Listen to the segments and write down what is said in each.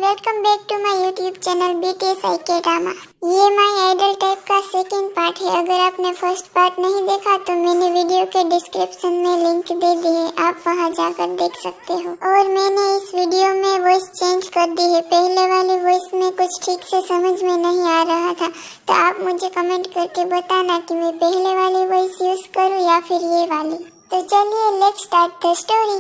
Welcome back to my YouTube channel BTS IK drama. ये my idol type का second part है। अगर आपने फर्स्ट पार्ट नहीं देखा तो मैंने वीडियो के डिस्क्रिप्शन में लिंक दे दी है, आप वहां जाकर देख सकते हो। और मैंने इस वीडियो में वॉइस चेंज कर दी है। पहले वाली वॉइस में कुछ ठीक से समझ में नहीं आ रहा था, तो आप मुझे कमेंट करके बताना कि मैं पहले वाली वॉइस यूज करूँ या फिर ये वाली। तो चलिए लेट्स स्टार्ट द स्टोरी।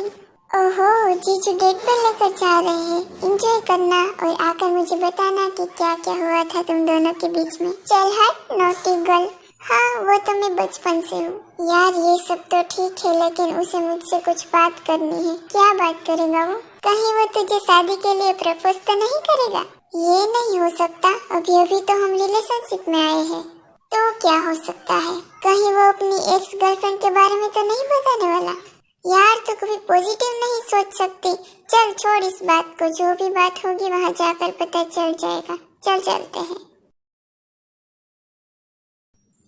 ओहो, जीजू डेट पर लेकर जा रहे हैं। एंजॉय करना और आकर मुझे बताना कि क्या क्या हुआ था तुम दोनों के बीच में। चल हट नॉटी गर्ल। हाँ, वो तो मैं बचपन से हूँ। यार ये सब तो ठीक है, लेकिन उसे मुझसे कुछ बात करनी है। क्या बात करेगा वो? कहीं वो तुझे शादी के लिए प्रपोज तो नहीं करेगा? ये नहीं हो सकता, अभी अभी तो हम रिलेशनशिप में आए हैं। तो क्या हो सकता है? कहीं वो अपनी एक्स गर्लफ्रेंड के बारे में तो नहीं बताने वाला? यार तो कभी पॉजिटिव नहीं सोच सकती। चल छोड़ इस बात को, जो भी बात होगी वहाँ जाकर पता चल जाएगा। चल चलते हैं।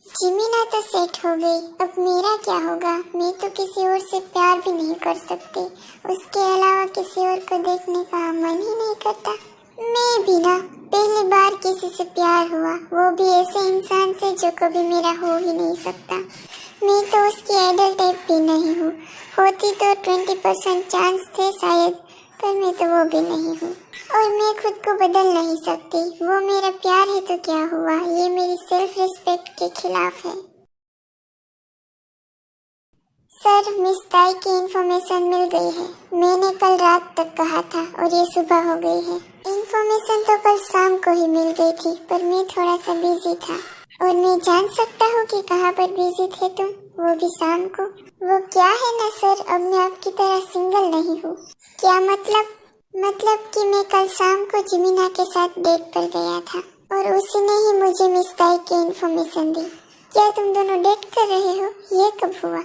जिमीना तो सेट हो गई, अब मेरा क्या होगा? मैं तो किसी और से प्यार भी नहीं कर सकती। उसके अलावा किसी और को देखने का मन ही नहीं करता। मैं भी ना, पहली बार किसी से प्यार हुआ, वो भी ऐसे इंसान से जो कभी मेरा हो ही नहीं सकता। मैं तो उसकी आइडल टाइप भी नहीं हूँ। होती तो 20% चांस थे शायद, पर मैं तो वो भी नहीं हूँ। और मैं खुद को बदल नहीं सकती। वो मेरा प्यार है तो क्या हुआ, ये मेरी सेल्फ रिस्पेक्ट के खिलाफ है। सर, मिस ताई की इन्फॉर्मेशन मिल गई है। मैंने कल रात तक कहा था और ये सुबह हो गई है। इन्फॉर्मेशन तो कल शाम को ही मिल गई थी, पर मैं थोड़ा सा बिजी था। और मैं जान सकता हूँ कि कहाँ पर बिजी थे तुम, वो भी शाम को? वो क्या है ना सर, अब मैं आपकी तरह सिंगल नहीं हूँ। क्या मतलब? मतलब कि मैं कल शाम को जिमीना के साथ डेट पर गया था और उसी ने ही मुझे मिस ताई की इन्फॉर्मेशन दी। क्या तुम दोनों डेट कर रहे हो? ये कब हुआ?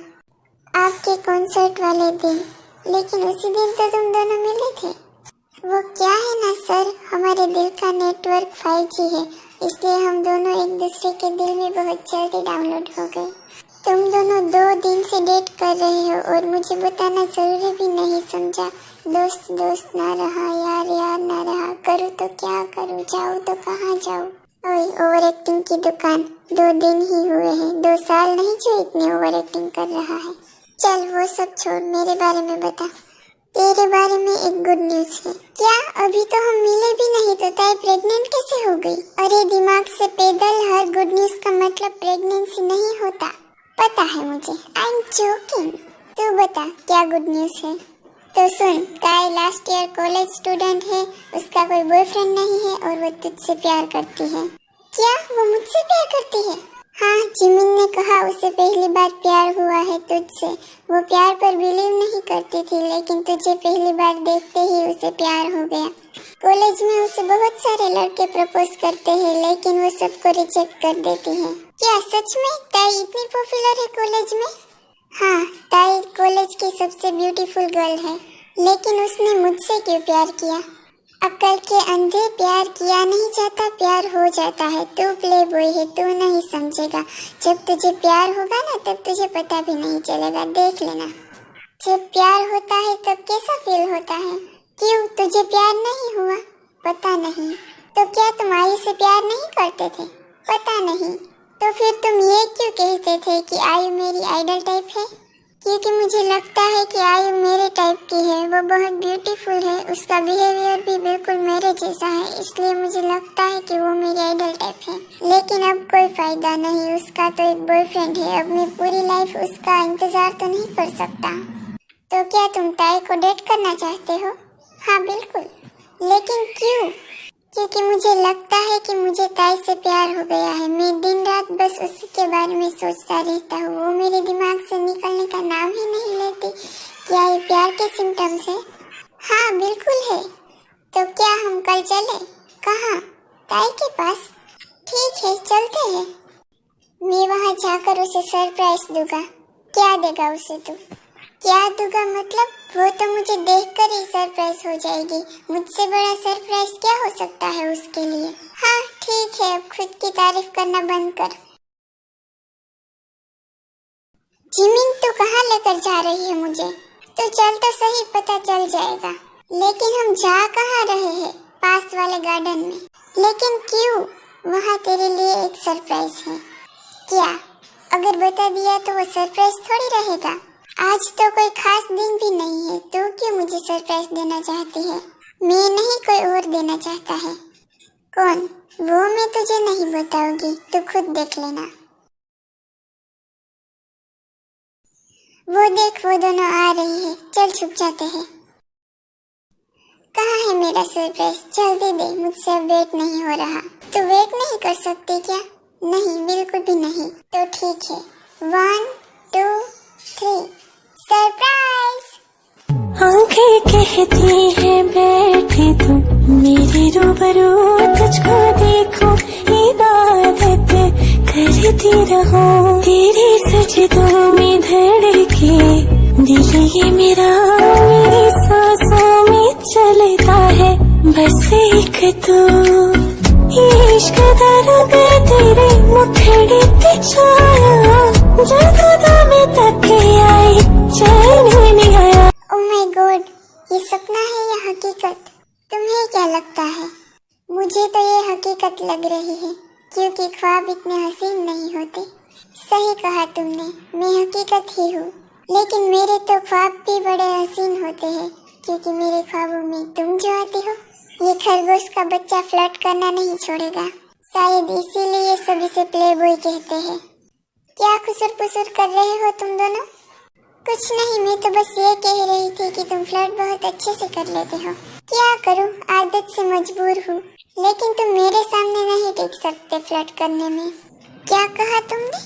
आपके कॉन्सर्ट वाले दिन। लेकिन उसी दिन तो तुम दोनों मिले थे। वो क्या है ना सर, हमारे दिल का नेटवर्क 5G है, इसलिए हम दोनों एक दूसरे के दिल में बहुत जल्दी डाउनलोड हो गए। तुम दोनों 2 दिन से डेट कर रहे हो और मुझे बताना जरूरी भी नहीं समझा। दोस्त दोस्त ना रहा, यार यार ना रहा, करूँ तो क्या करूँ, जाऊँ तो कहाँ जाऊँ? ओए, ओवर एक्टिंग की दुकान। 2 दिन ही हुए हैं, 2 साल नहीं जो इतनी ओवर एक्टिंग कर रहा है। चल वो सब छोड़, मेरे बारे में बता। तेरे बारे में एक गुड न्यूज है। क्या? अभी तो हम मिले भी नहीं तो ताई प्रेग्नेंट कैसे हो गई? अरे दिमाग से पैदल, हर गुड न्यूज का मतलब प्रेगनेंसी नहीं होता। पता है मुझे, आई एम जोकिंग। तू बता क्या गुड न्यूज है? तो सुन, ताई लास्ट ईयर कॉलेज स्टूडेंट है, उसका कोई बॉयफ्रेंड नहीं है और वो तुझसे प्यार करती है। क्या वो मुझसे प्यार करती है? हाँ, जिमिन ने कहा उसे पहली बार प्यार हुआ है तुझसे। वो प्यार पर बिलीव नहीं करती थी, लेकिन तुझे पहली बार देखते ही उसे प्यार हो गया। कॉलेज में उसे बहुत सारे लड़के प्रपोज करते हैं, लेकिन वो सबको रिजेक्ट कर देती है। क्या सच में ताई इतनी पॉपुलर है कॉलेज में? हाँ, ताई कॉलेज की सबसे ब्यूटीफुल गर्ल है। लेकिन उसने मुझसे क्यों प्यार किया? अक्ल के अंधे, प्यार किया नहीं जाता, प्यार हो जाता है। तू प्ले बॉय है, तू नहीं समझेगा। जब तुझे प्यार होगा ना, तब तुझे पता भी नहीं चलेगा, देख लेना। जब प्यार होता है तब कैसा फील होता है? क्यों, तुझे प्यार नहीं हुआ? पता नहीं। तो क्या तुम आयु से प्यार नहीं करते थे? पता नहीं। तो फिर तुम ये क्यों कहते थे कि आयु मेरी आइडल टाइप है? क्योंकि मुझे लगता है कि आयु मेरे टाइप की है। वो बहुत ब्यूटीफुल है, उसका बिहेवियर भी बिल्कुल मेरे जैसा है, इसलिए मुझे लगता है कि वो मेरी आइडल टाइप है। लेकिन अब कोई फायदा नहीं, उसका तो एक बॉयफ्रेंड है। अब मैं पूरी लाइफ उसका इंतजार तो नहीं कर सकता। तो क्या तुम ताई को डेट करना चाहते हो? हाँ बिल्कुल। लेकिन क्यों? क्योंकि मुझे लगता है कि मुझे ताई से प्यार हो गया है। मैं दिन रात बस उसी के बारे में सोचता रहता हूँ। वो मेरे दिमाग से निकलने का नाम ही नहीं लेती। क्या ये प्यार के सिम्टम्स है? हाँ बिल्कुल है। तो क्या हम कल चले? कहाँ? ताई के पास? ठीक है चलते हैं। मैं वहाँ जाकर उसे सरप्राइज दूंगा। क्या देगा उसे तू? क्या दूंगा मतलब? वो तो मुझे देखकर ही सरप्राइज हो जाएगी। मुझसे बड़ा सरप्राइज क्या हो सकता है उसके लिए? हाँ ठीक है, अब खुद की तारीफ करना बंद कर। जिमिन तू कहाँ लेकर जा रही है मुझे? तो चल तो सही, पता चल जाएगा। लेकिन हम जा कहाँ रहे हैं? पास वाले गार्डन में। लेकिन क्यों? वहाँ तेरे लिए एक सरप्राइज है। क्या? अगर बता दिया तो वो सरप्राइज थोड़ी रहेगा। आज तो कोई खास दिन भी नहीं है, तो क्यों मुझे सरप्राइज देना चाहती है? मैं नहीं, कोई और देना चाहता है। कौन? वो मैं तुझे नहीं बताऊंगी, तू खुद देख लेना। वो देख, वो दोनों आ रही है, चल छुप जाते हैं। कहाँ है मेरा सरप्राइज? जल्दी दे, मुझसे अब वेट नहीं हो रहा। तू वेट नहीं कर सकती क्या? नहीं, बिल्कुल भी नहीं। तो ठीक है, 1 2 3 सरप्राइज। आंखें कहती है बैठे तू मेरे रूबरू, तुझको देखो इबादत करती रहूं, तेरे सजदों में धड़के दिल ये मेरा, मेरी सांसों में चलता है बस एक तू। इश्क का रंग तेरे मुखड़े पे छाया, जगह में तक आई चैन नहीं आया। ओह माय गॉड, ये सपना है या हकीकत? तुम्हें क्या लगता है? मुझे तो ये हकीकत लग रही है, क्योंकि ख्वाब इतने हसीन नहीं होते। सही कहा तुमने, मैं हकीकत ही हूँ। लेकिन मेरे तो ख्वाब भी बड़े हसीन होते हैं, क्योंकि मेरे ख्वाबों में तुम जो आती हो। ये खरगोश का बच्चा फ्लर्ट करना नहीं छोड़ेगा, शायद इसीलिए सभी से प्लेबॉय कहते हैं। क्या खुसर पुसर कर रहे हो तुम दोनों? कुछ नहीं, मैं तो बस ये कह रही थी कि तुम फ्लर्ट बहुत अच्छे से कर लेते हो। क्या करूं, आदत से मजबूर हूँ। लेकिन तुम मेरे सामने नहीं टिक सकते फ्लर्ट करने में। क्या कहा तुमने?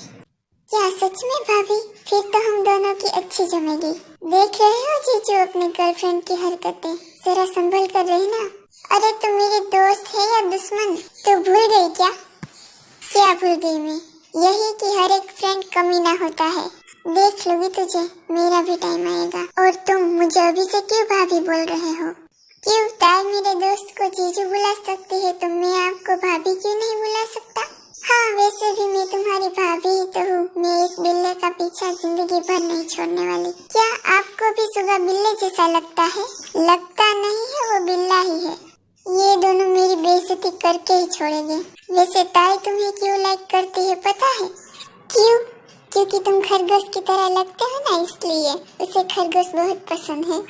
क्या सच में भाभी? फिर तो हम दोनों की अच्छी जमेगी। देख रहे हो जीजू अपनी गर्लफ्रेंड की हरकतें, जरा संभल कर रहना। अरे तुम मेरी दोस्त है या दुश्मन? तो भूल गई क्या? क्या भूल गई मैं? यही कि हर एक फ्रेंड कमीना होता है। देख लूंगी तुझे, मेरा भी टाइम आएगा। और तुम मुझे अभी से क्यों भाभी बोल रहे हो? क्यों? ताई मेरे दोस्त को जीजू बुला सकती है, तो मैं आपको भाभी क्यों नहीं बुला सकता? हाँ, वैसे भी मैं तुम्हारी भाभी ही तो हूँ। मैं इस बिल्ले का पीछा जिंदगी भर नहीं छोड़ने वाली। क्या आपको भी सुबह बिल्ले जैसा लगता है? लगता नहीं है, वो बिल्ला ही है। ये दोनों मेरी बेइज्जती करके ही छोड़ेंगे। वैसे ताई तुम्हें क्यों लाइक करती है पता है? क्यों? क्योंकि तुम खरगोश की तरह लगते हो ना, इसलिए उसे खरगोश बहुत पसंद है।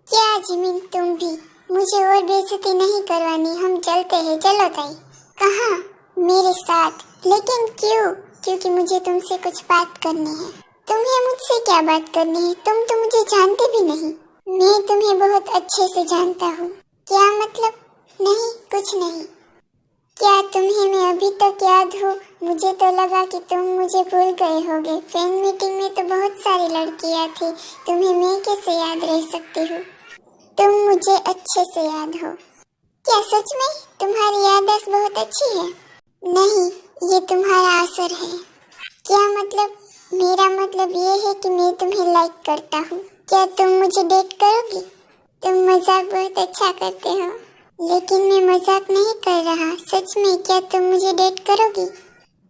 क्या जिमिन, तुम भी? मुझे और बेइज्जती नहीं करवानी, हम चलते हैं। चलो ताई। कहाँ? मेरे साथ। लेकिन क्यों? क्योंकि मुझे तुमसे कुछ बात करनी है। तुम्हें मुझसे क्या बात करनी है? तुम तो मुझे जानते भी नहीं। मैं तुम्हें बहुत अच्छे से जानता हूँ। क्या मतलब? नहीं, कुछ नहीं। क्या तुम्हें मैं अभी तक याद हूँ? मुझे तो लगा कि तुम मुझे भूल गए होगे। फैन मीटिंग में तो बहुत सारी लड़कियाँ थी, तुम्हें मैं कैसे याद रह सकती हूँ? तुम मुझे अच्छे से याद हो। क्या सच में? तुम्हारी याददाश्त बहुत अच्छी है। नहीं, ये तुम्हारा असर है। क्या मतलब? मेरा मतलब ये है कि मैं तुम्हें लाइक करता हूँ। क्या तुम मुझे डेट करोगी? तुम मजाक बहुत अच्छा करते हो, लेकिन मैं मजाक नहीं कर रहा, सच में। क्या तुम मुझे डेट करोगी?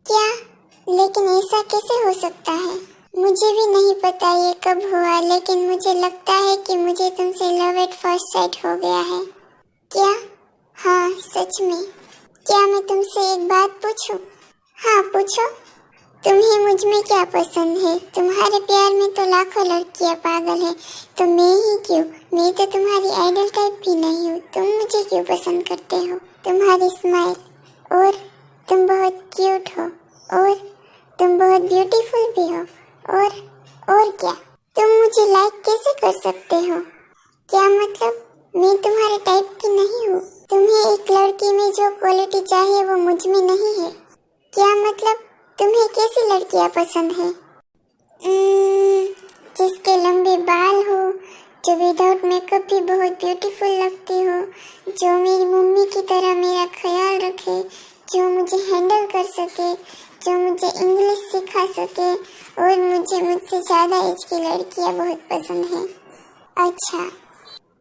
क्या? लेकिन ऐसा कैसे हो सकता है? मुझे भी नहीं पता ये कब हुआ, लेकिन मुझे लगता है कि मुझे तुमसे लव एट फर्स्ट साइट हो गया है। क्या? हाँ, सच में। क्या मैं तुमसे एक बात पूछूं? हाँ, पूछो। तुम्हें मुझ में क्या पसंद है? तुम्हारे प्यार में तो लाखों लड़कियां पागल है, तो मैं ही क्यों? मैं तो तुम्हारी आइडल टाइप भी नहीं हूँ। तुम मुझे क्यों पसंद करते हो? तुम्हारी स्माइल, और तुम बहुत क्यूट हो, और तुम बहुत ब्यूटीफुल भी हो, और क्या? तुम मुझे लाइक कैसे कर सकते हो? क्या मतलब? मैं तुम्हारे टाइप की नहीं हूँ। तुम्हें एक लड़की में जो क्वालिटी चाहिए वो मुझ में नहीं है। क्या मतलब? तुम्हें कैसी लड़कियाँ पसंद है? जिसके लंबे बाल हो, जो विदाउट मेकअप भी बहुत ब्यूटीफुल लगती हो, जो मेरी मम्मी की तरह मेरा ख्याल रखे, जो मुझे हैंडल कर सके, जो मुझे इंग्लिश सिखा सके, और मुझे मुझसे ज़्यादा एज की लड़कियाँ बहुत पसंद हैं। अच्छा,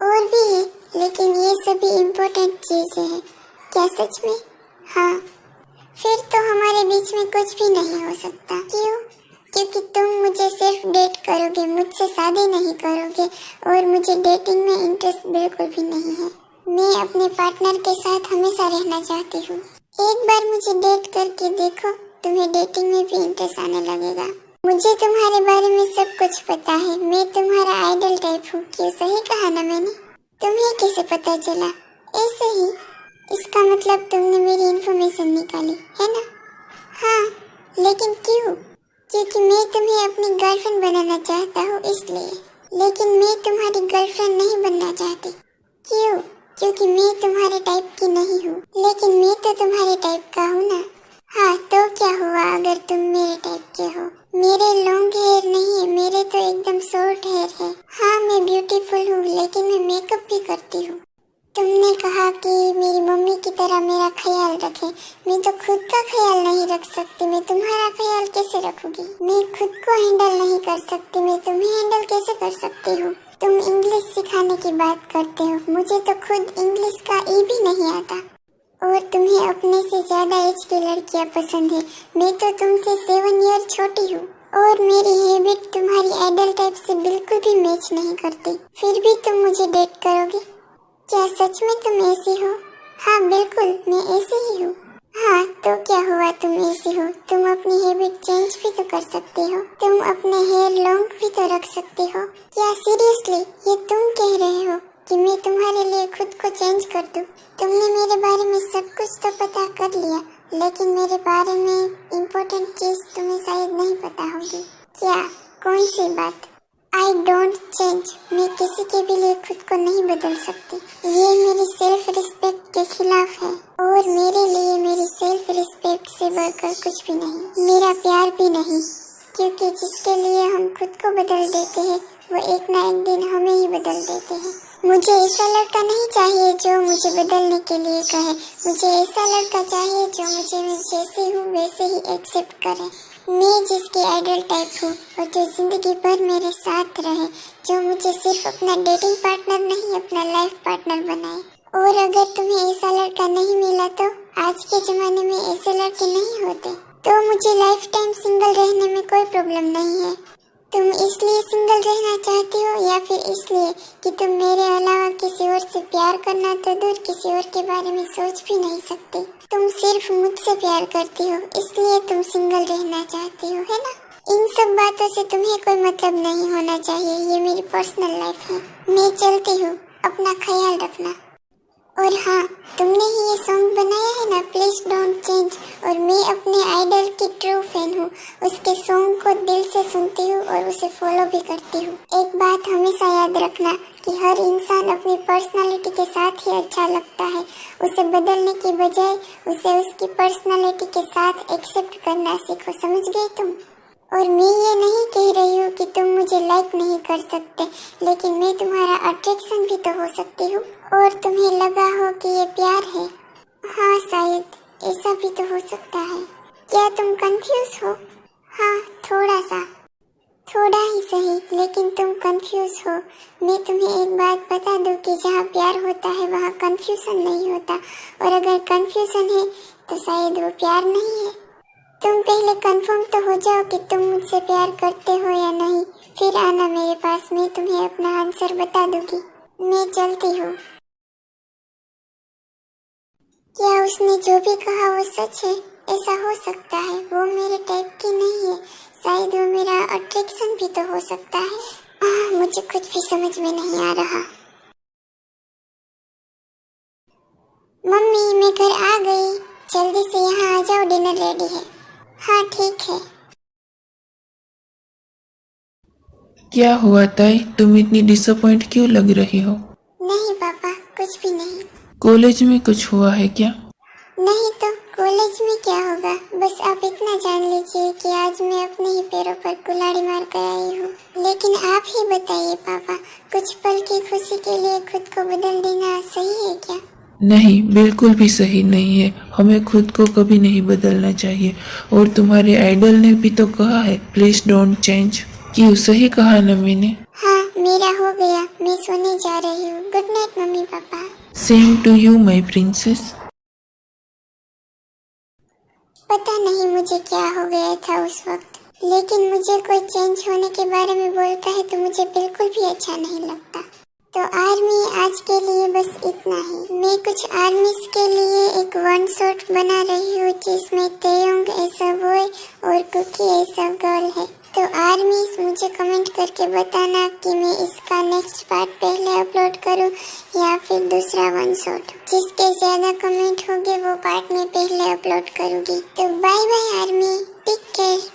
और भी है, लेकिन ये सभी इम्पोर्टेंट चीज़ें हैं। क्या सच में? हाँ। फिर तो हमारे बीच में कुछ भी नहीं हो सकता। क्यों? क्योंकि तुम मुझे सिर्फ डेट करोगे, मुझसे शादी नहीं करोगे, और मुझे डेटिंग में इंटरेस्ट बिल्कुल भी नहीं है। मैं अपने पार्टनर के साथ हमेशा रहना चाहती हूँ। एक बार मुझे डेट करके देखो, तुम्हें डेटिंग में भी इंटरेस्ट आने लगेगा। मुझे तुम्हारे बारे में सब कुछ पता है। मैं तुम्हारा आइडल टाइप हूँ। क्यों, सही कहा ना मैंने? तुम्हें कैसे पता चला? ऐसे ही। इसका मतलब तुमने मेरी इन्फॉर्मेशन निकाली है ना? हाँ, लेकिन क्यों? क्योंकि मैं तुम्हें अपनी गर्लफ्रेंड बनाना चाहता हूँ इसलिए। लेकिन मैं तुम्हारी गर्लफ्रेंड नहीं बनना चाहती। क्यों? क्योंकि मैं तुम्हारे टाइप की नहीं हूँ। लेकिन मैं तो तुम्हारे टाइप का हूँ ना। हाँ, तो क्या हुआ अगर तुम मेरे टाइप के हो? मेरे लॉन्ग हेयर नहीं है, मेरे तो एकदम शॉर्ट हेयर है। हाँ, मैं ब्यूटीफुल हूँ, लेकिन मैं मेकअप भी करती हूँ। तुमने कहा कि मेरी मम्मी की तरह मेरा ख्याल रखे। मैं तो खुद का ख्याल नहीं रख सकती, मैं तुम्हारा ख्याल कैसे रखूंगी? मैं खुद को हैंडल नहीं कर सकती, मैं तुम्हें हैंडल कैसे कर सकती हूँ? तुम इंग्लिश सिखाने की बात करते हो, मुझे तो खुद इंग्लिश का ई भी नहीं आता। और तुम्हें अपने से ज्यादा एज की लड़कियाँ पसंद है। मैं तो तुमसे 7 ईयर छोटी हूँ और मेरी हैबिट तुम्हारी आइडल टाइप से बिल्कुल भी मैच नहीं करती। फिर भी तुम मुझे डेट करोगे? क्या सच में तुम ऐसी हो? हाँ बिल्कुल, मैं ऐसी ही हूँ। हाँ, तो क्या हुआ तुम ऐसी हो? तुम अपनी हैबिट चेंज भी तो कर सकते हो। तुम अपने हेयर लॉन्ग भी तो रख सकते हो। क्या सीरियसली ये तुम कह रहे हो कि मैं तुम्हारे लिए खुद को चेंज कर दूँ? तुमने मेरे बारे में सब कुछ तो पता कर लिया, लेकिन मेरे बारे में इम्पोर्टेंट चीज तुम्हें शायद नहीं पता होगी। क्या? कौन सी बात? I don't change. मैं किसी के भी लिए खुद को नहीं बदल सकती। ये मेरी सेल्फ रिस्पेक्ट के खिलाफ है और मेरे लिए मेरी सेल्फ रिस्पेक्ट से बढ़कर कुछ भी नहीं, मेरा प्यार भी नहीं। क्योंकि जिसके लिए हम खुद को बदल देते हैं वो एक ना एक दिन हमें ही बदल देते हैं। मुझे ऐसा लड़का नहीं चाहिए जो मुझे बदलने के लिए कहे। मुझे ऐसा लड़का चाहिए जो मुझे मैं जैसे हूँ वैसे ही एक्सेप्ट करे। मैं जिसकी आइडल टाइप हूँ और जो जिंदगी भर मेरे साथ रहे, जो मुझे सिर्फ अपना डेटिंग पार्टनर नहीं अपना लाइफ पार्टनर बनाए। और अगर तुम्हें ऐसा लड़का नहीं मिला तो आज के जमाने में ऐसे लड़के नहीं होते। तो मुझे लाइफ टाइम सिंगल रहने में कोई प्रॉब्लम नहीं है। तुम इसलिए सिंगल रहना चाहती हो या फिर इसलिए कि तुम मेरे अलावा किसी और से प्यार करना तो दूर किसी और के बारे में सोच भी नहीं सकती। तुम सिर्फ मुझसे प्यार करती हो इसलिए तुम सिंगल रहना चाहती हो, है ना? इन सब बातों से तुम्हें कोई मतलब नहीं होना चाहिए। ये मेरी पर्सनल लाइफ है। मैं चलती हूँ, अपना ख्याल रखना। और हाँ, तुमने ही ये सॉन्ग बनाया है ना, प्लीज डोंट चेंज, और मैं अपने आइडल की ट्रू फैन हूँ। उसके सॉन्ग को दिल से सुनती हूँ और उसे फॉलो भी करती हूँ। एक बात हमेशा याद रखना कि हर इंसान अपनी पर्सनालिटी के साथ ही अच्छा लगता है। उसे बदलने की बजाय उसे उसकी पर्सनालिटी के साथ एक्सेप्ट करना सीखो, समझ गए तुम? और मैं ये नहीं कह रही हूँ कि तुम मुझे लाइक नहीं कर सकते, लेकिन मैं तुम्हारा अट्रैक्शन भी तो हो सकती हूँ और तुम्हें लगा हो कि ये प्यार है। हाँ, शायद ऐसा भी तो हो सकता है। क्या तुम कंफ्यूज हो? हाँ, थोड़ा सा, थोड़ा ही सही, लेकिन तुम कंफ्यूज हो। मैं तुम्हें एक बात बता दूँ कि जहाँ प्यार होता है वहाँ कंफ्यूजन नहीं होता, और अगर कंफ्यूजन है तो शायद वो प्यार नहीं है। तुम पहले कंफर्म तो हो जाओ कि तुम मुझसे प्यार करते हो या नहीं, फिर आना मेरे पास, मैं तुम्हें अपना आंसर बता दूंगी। मैं चलती हूँ। क्या उसने जो भी कहा वो सच है? ऐसा हो सकता है, वो मेरे टाइप की नहीं है, शायद वो मेरा अट्रैक्शन भी तो हो सकता है। मुझे कुछ भी समझ में नहीं आ रहा। मम्मी, मैं घर आ गई, जल्दी से यहाँ आ जाओ, डिनर रेडी है। हाँ ठीक है। क्या हुआ ताई, तुम इतनी डिसअपॉइंट क्यों लग रही हो? नहीं पापा, कुछ भी नहीं। कॉलेज में कुछ हुआ है क्या? नहीं तो कॉलेज में क्या होगा, बस आप इतना जान लीजिए कि आज मैं अपने ही पैरों पर कुल्हाड़ी मार कर आई हूँ। लेकिन आप ही बताइए पापा, कुछ पल की खुशी के लिए खुद को बदल देना सही है क्या? नहीं, बिल्कुल भी सही नहीं है। हमें खुद को कभी नहीं बदलना चाहिए। और तुम्हारे आइडल ने भी तो कहा है प्लीज डोंट चेंज। क्यों, सही कहा ना मैंने? हाँ, मेरा हो गया, मैं सोने जा रही हूँ। Good night mummy papa. Same to you my princess. पता नहीं मुझे क्या हो गया था उस वक्त, लेकिन मुझे कोई चेंज होने के बारे में बोलता है तो मुझे बिल्कुल भी अच्छा नहीं लगता। तो आर्मी आज के लिए बस इतना ही। मैं कुछ आर्मीज के लिए एक वन शॉट बना रही हूँ जिसमें तेयोंग एज अ बॉय और कुकी एज अ गर्ल है। तो आर्मीज मुझे कमेंट करके बताना कि मैं इसका नेक्स्ट पार्ट पहले अपलोड करूँ या फिर दूसरा वन शॉट। जिसके ज्यादा कमेंट होंगे वो पार्ट में पहले अपलोड करूँगी। तो bye bye army, take care.